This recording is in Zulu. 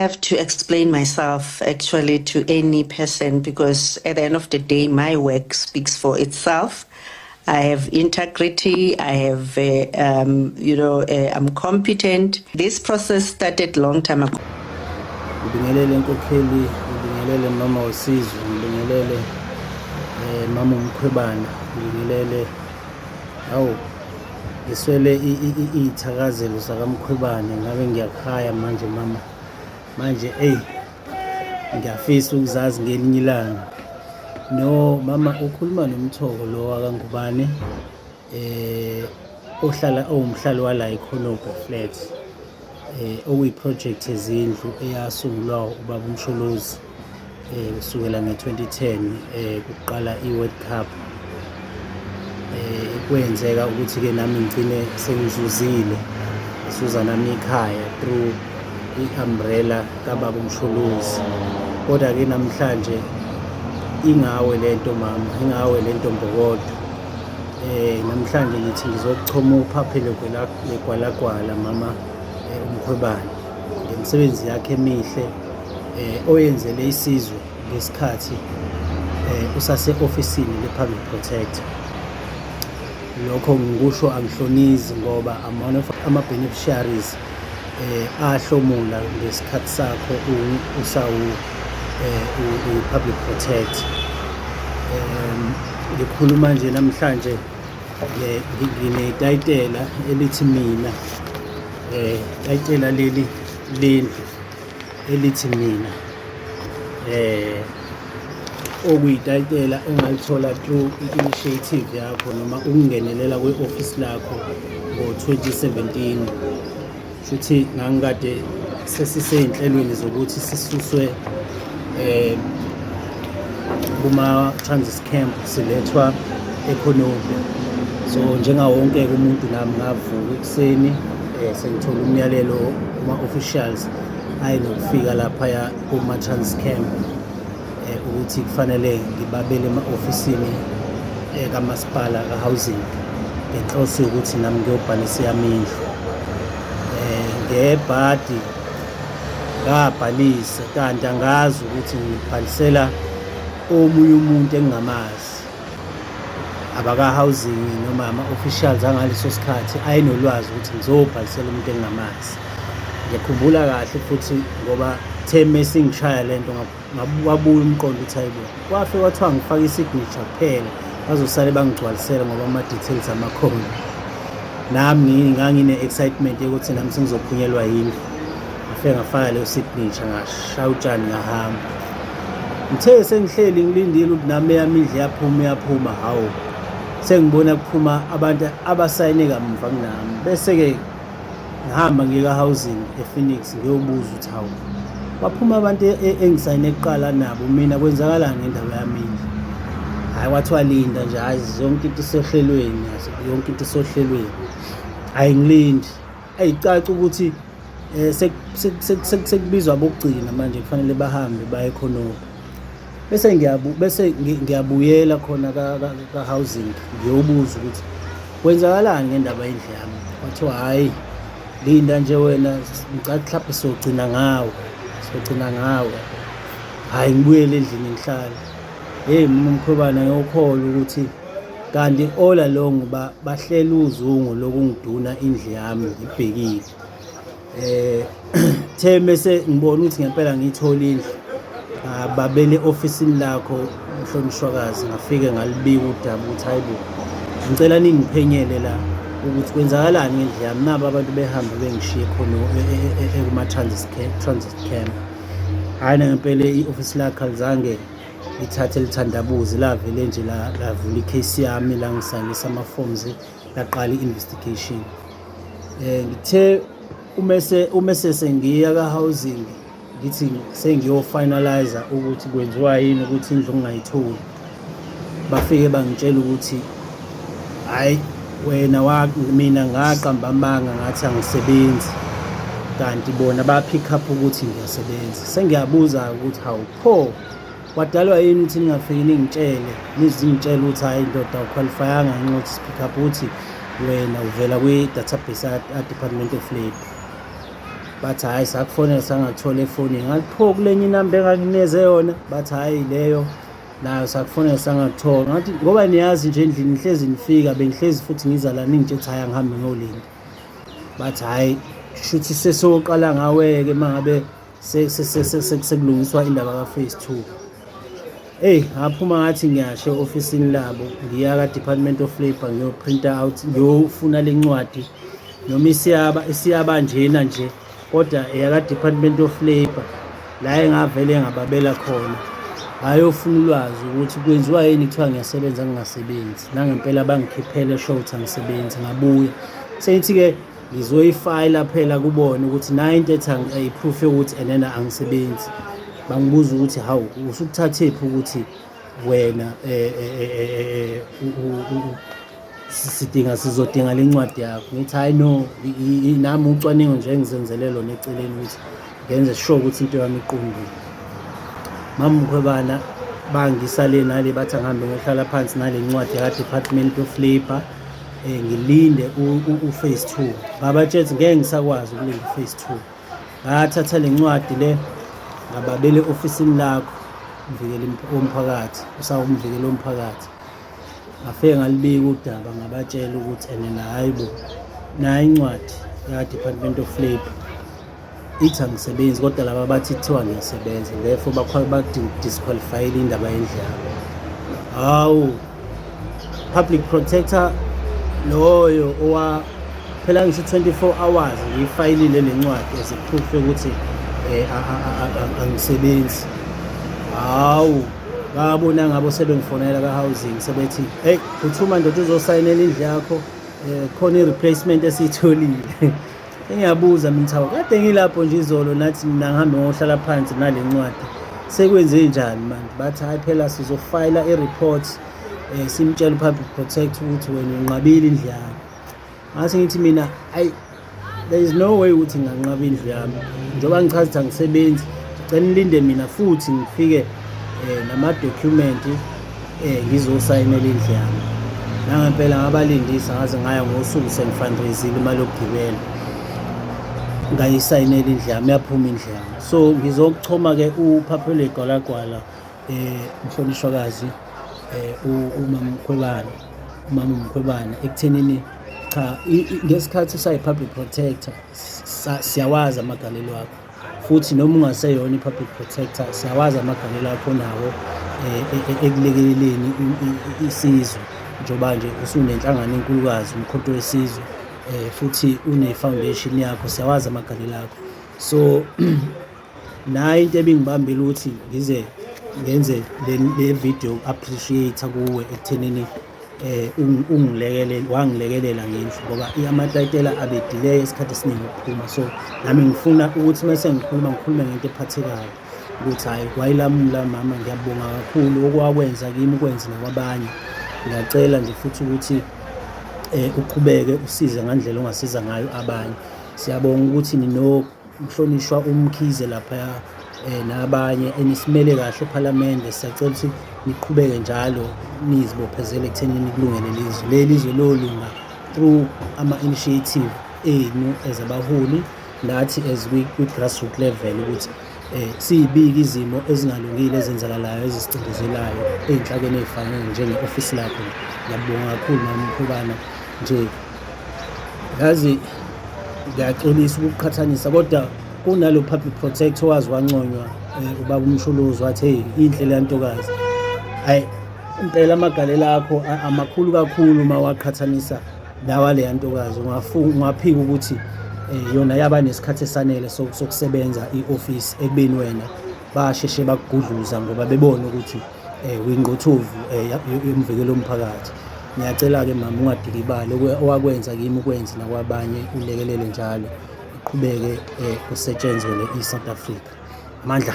Have to explain myself actually to any person because at the end of the day, my work speaks for itself. I have integrity. I have, I'm competent. This process started long time ago. Ngibingelele enkokheli, ngibingelele mama wesizwe, ngibingelele mama uMkhwebana, ngibingelele ngiswele iy'thakazelo zakaMkhwebane. Ngabe ngiyakhaya manje mama, manje ngiyafisa ukuzazi ngelinye ilanga. No mama, ukhuluma noMthoko lo wakangubane, owumhlali wala eKhonobo Flats, okuyiproject yezindlu eyasungulwa ubaba uMsholozi kusukela nge-2010 kuqala i-World Cup. Kwenzeka ukuthi-ke nami ngigcine sengizuzile, ngisuza nami ikhaya through i-umbrella kababa uMsholozi. Kodwa-ke namhlanje ingawe lento mama, ingawe lento Mbokodo. Namhlanje ngithi ngizokuchoma uphaphelo legwalagwala mama uMkhwebane ngemisebenzi yakhe emihle oyenzele isizwe ngesikhathi usase-ofisini le-Public Protector. Lokho ngikusho angihlonizi ngoba ama-beneficiaries ahlomula ngesikhathi sakho u-Public Protector. Ngikhuluma nje namhlanje nginetayitela elithi mina, tayitela lendlu elithi mina, okuyitayitela engalithola through i-initiative yakho noma ukungenelela kwe-ofisi lakho ngo-2017. Shuthi ngangikade sesisey'nhlelweni zokuthi sisuswe kuma-transit camp silethwa eKhonobi. So njengawo wonke-ke umuntu nami ngavuka ekuseni sengithola umyalelo kuma-officials ayinokufika laphaya kuma-transit camp ukuthi kufanele ngibabele ema-ofisini kamasipala ka-housing ngenhloso yokuthi nami ngiyobhalisa yami indlu. Ngebhadi ngabhalisa kanti angazi ukuthi ngibhalisela omunye umuntu engingamazi, abaka-housing noma ama-officials angaleso sikhathi ayinolwazi ukuthi ngizobhalisela umuntu engingamazi. Ngiyakhumbula kahle futhi ngoba theme singishaya lento wabuya umqondo ukuthi hayibo, kwafike kwathiwa ngifake i-signature kuphela bazosale bangigcwalisela ngoba ama-details amakhona. Nami ngangine-excitement yokuthi nami sengizophunyelwa yindlu, ngafike ngafaka leyo signature ngashaya utshani ngahamba. Ngithe sengihleli ngilindile ukuthi nami eyami indlu iyaphuma, hawu sengibona kuphuma abantu abasayine kamuva kunami. Bese-ke ngihamba ngika-housing ePhoenix ngiyobuza ukuthi hawu baphuma abantu engisayine kuqala nabo, mina kwenzakalani ngendaba yami indlu? Hhayi kwathiwa linda nje, hhayi yonke into isohlelweni, yonke into isohlelweni. Hhayi ngilindi, caca ukuthi sekubizwa abokugcina manje kufanele bahambe baye eKhonobi. Bese ngiyabuyela khona ka-housing ngiyobuza ukuthi kwenzakalani ngendaba yendlu yami. Kwathiwa hhayi linda nje wena, ngicela mhlawumbe sizogcina ngawe. Hhayi ngibuyele endlini ngihlale. Mama uMkhwebane ngiyokholwa ukuthi kanti all along bahlela uzungu lokungiduna indlu yami ngibhekile. Mese ngibona ukuthi ngempela ngiyithole indlu, babele ofisini lakho mhlonishwakazi, ngafike ngalibika udaba ukuthi hayibo ngicela ningiphenyele la ukuthi kwenzakalani ngendlu yami. Nabo abantu behambe bengishiye khona ekuma-transit camp. Hhayi ngempela i-ofisi lakho alizange lithathe lithandabuze, lavele nje lavula i-case yami la ngisayinisa ama-forms laqala i-investigation. Ngithe umese sengiya ka-housing ngithi sengiyofinalize ukuthi kwenziwa yini ukuthi indlu ngingayitholi. Bafike bangitshela ukuthi hhayi wena mina ngaqamba amanga ngathi angisebenzi, kanti bona ba-pick up ukuthi ngiyasebenza. Sengiyabuza ukuthi hawu pho kwadalwa yini ukuthi ningafiki ningitshele ukuthi hhayi ndoda awukhwalifayanga ngenxa yokuthi si-pick up ukuthi wena uvela kwi-database ya-Department of Labour. bathi hhayi sakufonela sangathola efonini, ngathi pho kulenye inamba engakunikeze yona, bathi hhayi leyo nayo sakufonela sangakuthola. Ngathi ngoba niyazi nje endlini nihlezi nifika, bengihlezi futhi ngiza la ningitshela hhayi angihambe ngolinda. Bathi hhayi shuthi sesoqala ngawe-ke uma ngabe sekulungiswa indaba ka-phase 2. Ngaphuma ngathi ngiyashe e-ofisini labo, ngiya ka-Department of Labour ngiyoprinta out, ngiyofuna le ncwadi noma isiyaba njena nje, kodwa eyaka-Department of Labour la engavele ngababela khona, ngayofuna ulwazi ukuthi kwenziwa yini kuthiwa ngiyasebenza ngingasebenzi. Nangempela bangikhiphele show ukuthi angisebenzi, ngabuya sengithi-ke ngizoyifayila phela kubona ukuthi nayo into ethi ayi-proof yokuthi enena angisebenzi. Bangibuza ukuthi hawu usukuthathephi ukuthi wena sizodinga le ncwadi yakho. Ngithi hayi no, nami ucwaningo nje engizenzele lona eceleni ukuthi ngenze sure ukuthi into yami iqondile. Mama Mkhwebana bangisale nale bathi angihambe ngiyohlala phansi nale ncwadi yaka-Department of Labour, ngilinde u-phase 2. Ngabatshethi ngeke ngisakwazi ukulinda u-phase 2. Ngathatha le ncwadi le ngababele ofisini lakho umvikeli womphakathi, usawumvikeli womphakathi. Ngafike ngalibika udaba ngabatshela ukuthi enena hayi bo, nayo incwadi ya-Department of Labour ithi angisebenzi, kodwa laba bathi kuthiwa ngiyasebenza, therefore badisqualifyile indaba yendlala. Hawu, public protector loyo phela ngisho 24 hours ngiyifayilile le ncwadi as a proof yokuthi angisebenzi. Hawu, babona ngabo sebengifonela ka-housing sebethi hey uthuma ndoda uzosayinela indlu yakho, khona i-replacement esiyitholile. Engiyabuza mina Thabo, kade ngilapho nje izolo nathi mina ngihambe ngohlala phansi nale ncwadi, sekwenze njani manje? Bathi hayi phela sizofayila i-report, simtshela u-public protector ukuthi wena unqabile indlu yakho. Ngase ngithi mina hayi, there is no way ukuthi nginganqaba indlu yami njengoba ngichaza ukuthi angisebenzi. Ngicela nilinde mina futhi ngifike namadokhumenti ngizosayinela indlu yami. Nangempela ngabalindisa ngaze ngaya ngosuku sengifundraisile imali yokugibela, ngayisayinela indlu yami, yaphuma indlu yami. So ngizokuchoma-ke uPhaphele Gwalagwala, umhlonishwakazi umama Mkhwebana ekuthenini cha, ngesikhathi usayi-public protector siyawazi amagalelo akho, futhi noma ungaseyona i-public protector siyawazi amagalelo akho nawo ekulekeleleni isizwe, njengoba nje usunenhlangano enkulukazi Umkhonto Wesizwe, futhi une-foundation yakho, siyawazi amagalelo akho. So nayo into ebingibambile ukuthi ngize ngenze le video appreciate kuwe ekuthenini wangilekelela ngendlu ngoba amatayitela abedelay isikhathi esiningi ukuphuma. So nami ngifuna ukuthi mase ngikhuluma ngento ephathekayo ukuthi hayi wayilamula mama, ngiyabonga kakhulu okwakwenza kimi ukwenza nakwabanye. Ngiyacela nje futhi ukuthi uqhubeke usize ngandlela ongasiza ngayo abanye. Siyabonga ukuthi ninomhlonishwa uMkhize lapha nabanye enisimele kahle ePhalamende. Siyacela ukuthi niqhubeke njalo nizibophezele ekuthenini kulungele leli lizwe lolunga through ama-initiative enu as abaholi nathi as kwi-grassroots level ukuthi siyibike izimo ezingalungile ezenzakalayo ezisicindezelayo ey'nhlakeni ey'fanele njenge-ofisi lakho. Ngiyabonga kakhulu Mama Mkhwebana, nje yazi ngiyaxolisa ukuqhathanisa, kodwa kunalo public protector wazi wanconywa ubaba uMsholozi wathi hey inhle le ntokazi. Hayi impela amagalelo akho amakhulu kakhulu uma waqhathanisa lawa le ntokazi. Ungaphika ukuthi yona yaba nesikhathi esanele sokusebenza i-office ekubeni wena basheshe bakugudluza ngoba bebona ukuthi uyingqothovu yomvikelo womphakathi. Ngiyacela-ke mama ungadikibali owakwenza kimi ukwenza nakwabanye, ulekelele njalo, uqhubeke kusetshenzelwe i-South Africa. Amandla.